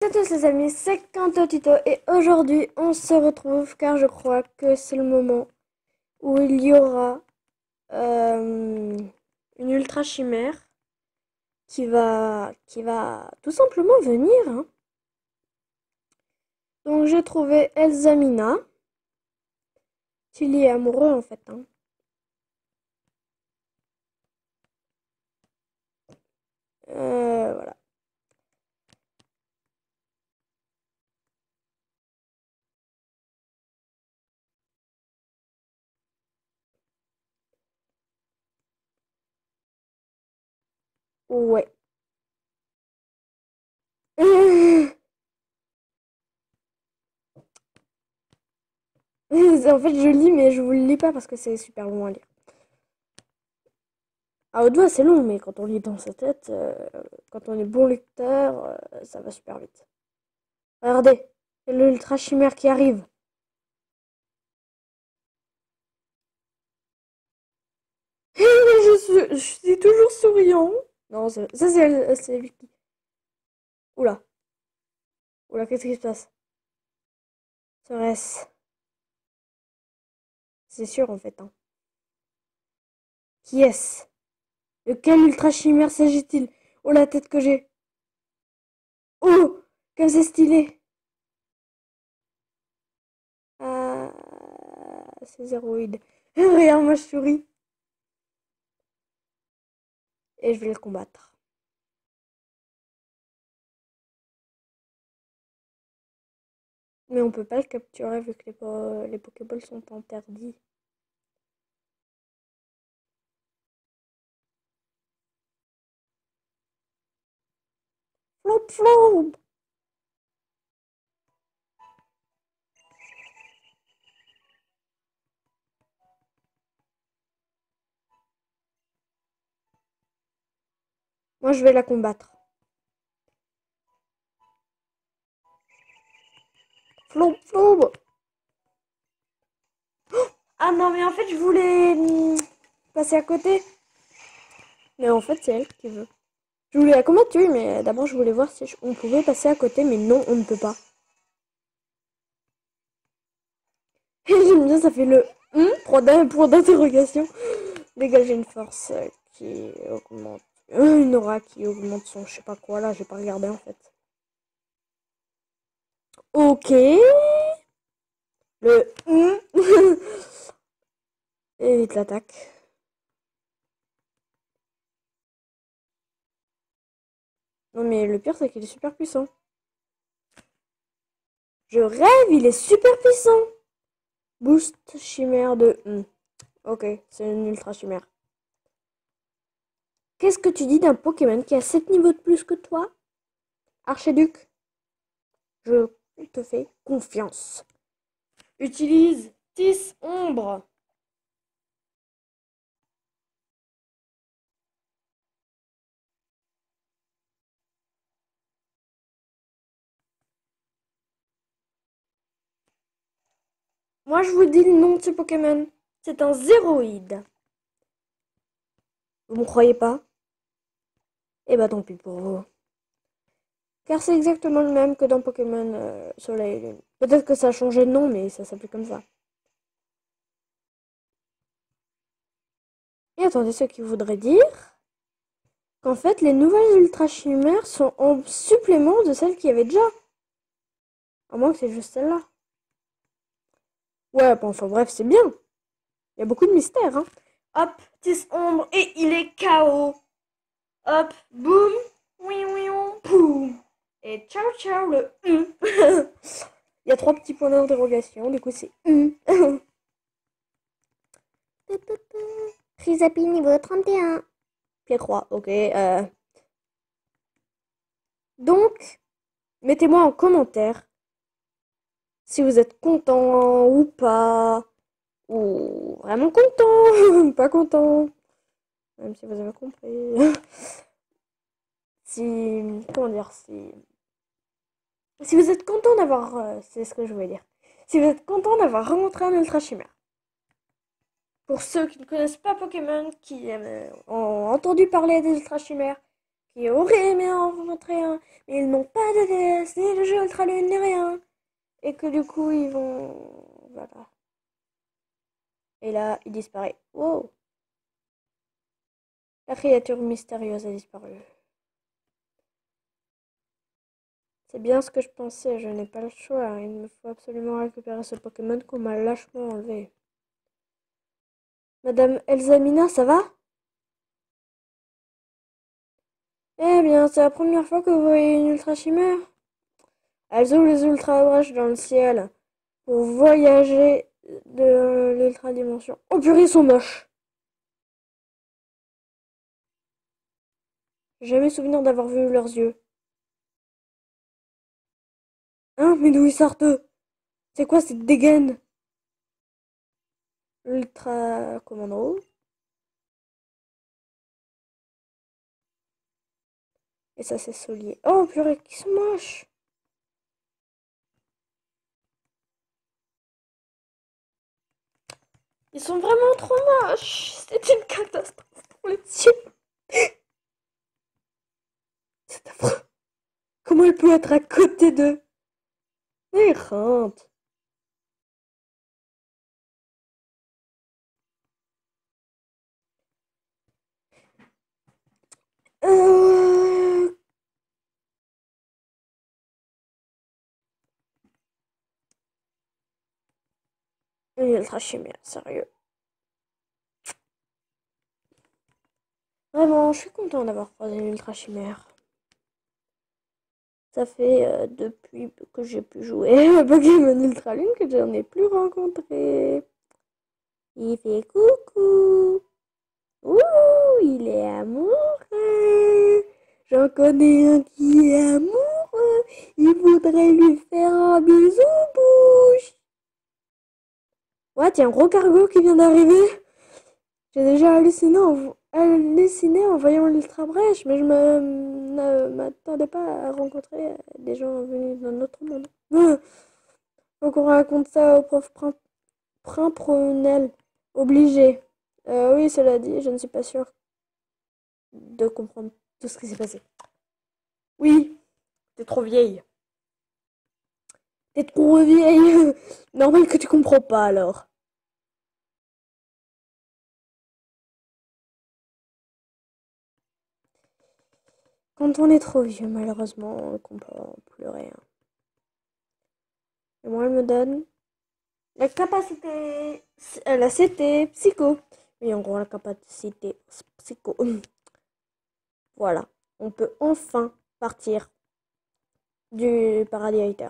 Salut à tous les amis, c'est Quentin Tito et aujourd'hui on se retrouve car je crois que c'est le moment où il y aura une ultra chimère qui va tout simplement venir, hein. Donc j'ai trouvé Elsamina, Tilly est amoureux en fait, hein. Voilà. Ouais. En fait je lis mais je vous le lis pas parce que c'est super long à lire. À haute voix c'est long mais quand on lit dans sa tête, quand on est bon lecteur, ça va super vite. Regardez, c'est l'ultra chimère qui arrive. Je suis toujours souriant. Non, ça c'est Vicky. Oula, oula, qu'est-ce qui se passe? Serait-ce? C'est sûr en fait, hein. Qui est-ce? De quel ultra chimère s'agit-il? Oh la tête que j'ai. Oh, comme c'est stylé. Ah, c'est zéroïde. Regarde, moi je souris. Et je vais le combattre. Mais on peut pas le capturer vu que les Pokéballs sont interdits. Flop flop. Moi je vais la combattre. Flop flop. Ah non, mais en fait, je voulais passer à côté. Mais en fait, c'est elle qui veut. Je voulais la combattre, oui, mais d'abord, je voulais voir si on pouvait passer à côté, mais non, on ne peut pas. Et j'aime bien, ça fait le point d'interrogation. Dégager une force qui augmente. Une aura qui augmente son je sais pas quoi, là, j'ai pas regardé en fait. Ok. Le évite l'attaque. Non, mais le pire, c'est qu'il est super puissant. Je rêve, il est super puissant. Boost chimère de Ok, c'est une ultra chimère. Qu'est-ce que tu dis d'un Pokémon qui a 7 niveaux de plus que toi? Archiduc, je te fais confiance. Utilise 10 ombres. Moi, je vous dis le nom de ce Pokémon. C'est un zéroïde. Vous me croyez pas? Eh bah tant pis pour vous. Car c'est exactement le même que dans Pokémon Soleil et Lune. Peut-être que ça a changé de nom, mais ça s'appelle comme ça. Et attendez, ce qui voudrait dire qu'en fait, les nouvelles Ultra Chimères sont en supplément de celles qu'il y avait déjà. À moins que c'est juste celle-là. Ouais, bon, enfin bref, c'est bien. Il y a beaucoup de mystères, hein. Hop, 10 ombres et il est KO. Hop, boum, oui, oui, boum. Et ciao, ciao, le Il y a trois petits points d'interrogation, du coup c'est Frisapi niveau 31. Pied 3, ok. Donc, mettez-moi en commentaire si vous êtes content ou pas. Ou vraiment content, pas content. Même si vous avez compris. Si, comment dire, si vous êtes content d'avoir, c'est ce que je voulais dire. Si vous êtes content d'avoir rencontré un ultra chimère. Pour ceux qui ne connaissent pas Pokémon, qui ont entendu parler des ultra chimères, qui auraient aimé en rencontrer un, mais ils n'ont pas de DS ni ultra lune ni rien. Et que du coup, ils vont... Voilà. Et là, il disparaît. Wow. La créature mystérieuse a disparu. C'est bien ce que je pensais, je n'ai pas le choix. Il me faut absolument récupérer ce Pokémon qu'on m'a lâchement enlevé. Madame Elsamina, ça va? Eh bien, c'est la première fois que vous voyez une ultra chimère. Elles ouvrent les ultra brèches dans le ciel pour voyager de l'ultra dimension. Oh purée, ils sont moches. J'ai jamais souvenir d'avoir vu leurs yeux. Hein, mais d'où ils sortent eux? C'est quoi cette dégaine? Ultra commando. Et ça, c'est Solier. Oh purée, qui sont moches. Ils sont vraiment trop moches. C'est une catastrophe pour les yeux. C'est affreux. Comment il peut être à côté d'eux? Il rentre. Euh... Une ultra chimère, sérieux. Vraiment, je suis content d'avoir croisé une ultra chimère. Ça fait depuis que j'ai pu jouer à Pokémon Ultra Lune que j'en ai plus rencontré. Il fait coucou. Ouh, il est amoureux. J'en connais un qui est amoureux. Il voudrait lui faire un bisou bouche. Ouais, tiens, un gros cargo qui vient d'arriver. J'ai déjà halluciné en voyant l'ultra brèche, mais je ne m'attendais pas à rencontrer des gens venus d'un autre monde. Faut qu'on raconte ça au prof Prunel. Obligé. Oui, cela dit, je ne suis pas sûre de comprendre tout ce qui s'est passé. Oui, t'es trop vieille. T'es trop vieille. Normal que tu comprends pas alors. Quand on est trop vieux, malheureusement, on ne comprend plus rien. Et moi, elle me donne la capacité, la CT psycho. Oui, en gros, la capacité psycho. Voilà, on peut enfin partir du paradis hater.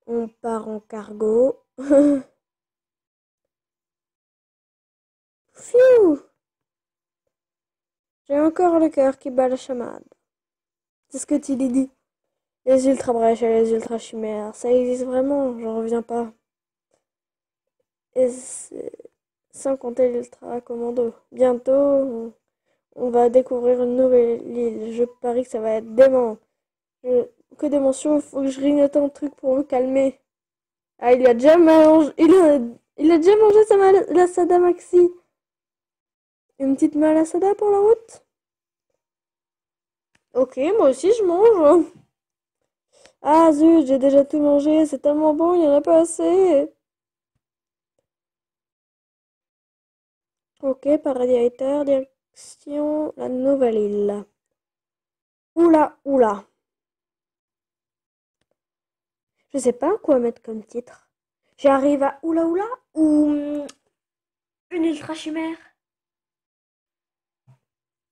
On part en cargo. Pfiou! J'ai encore le cœur qui bat la chamade. C'est ce que tu lui dis. Les ultra brèches et les ultra chimères, ça existe vraiment, j'en reviens pas. Et sans compter l'ultra commando. Bientôt, on va découvrir une nouvelle île. Je parie que ça va être dément. Que des mentions, faut que je grignote un truc pour me calmer. Ah, il a déjà mangé, il a déjà mangé sa malasada maxi. Une petite malasada pour la route? Ok, moi aussi je mange. Ah zut, j'ai déjà tout mangé, c'est tellement bon, il y en a pas assez. Ok, paradis direction la nouvelle île. Oula, oula. Je sais pas quoi mettre comme titre. J'arrive à oula oula ou une ultra chimère.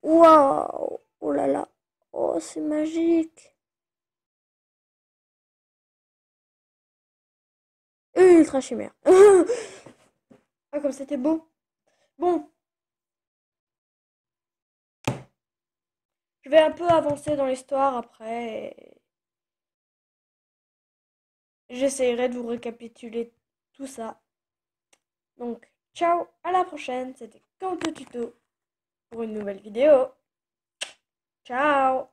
Waouh, oh là là, oh c'est magique. Une ultra chimère. Ah comme c'était beau. Bon, je vais un peu avancer dans l'histoire après. J'essayerai de vous récapituler tout ça. Donc, ciao, à la prochaine. C'était Kanto Tuto pour une nouvelle vidéo. Ciao!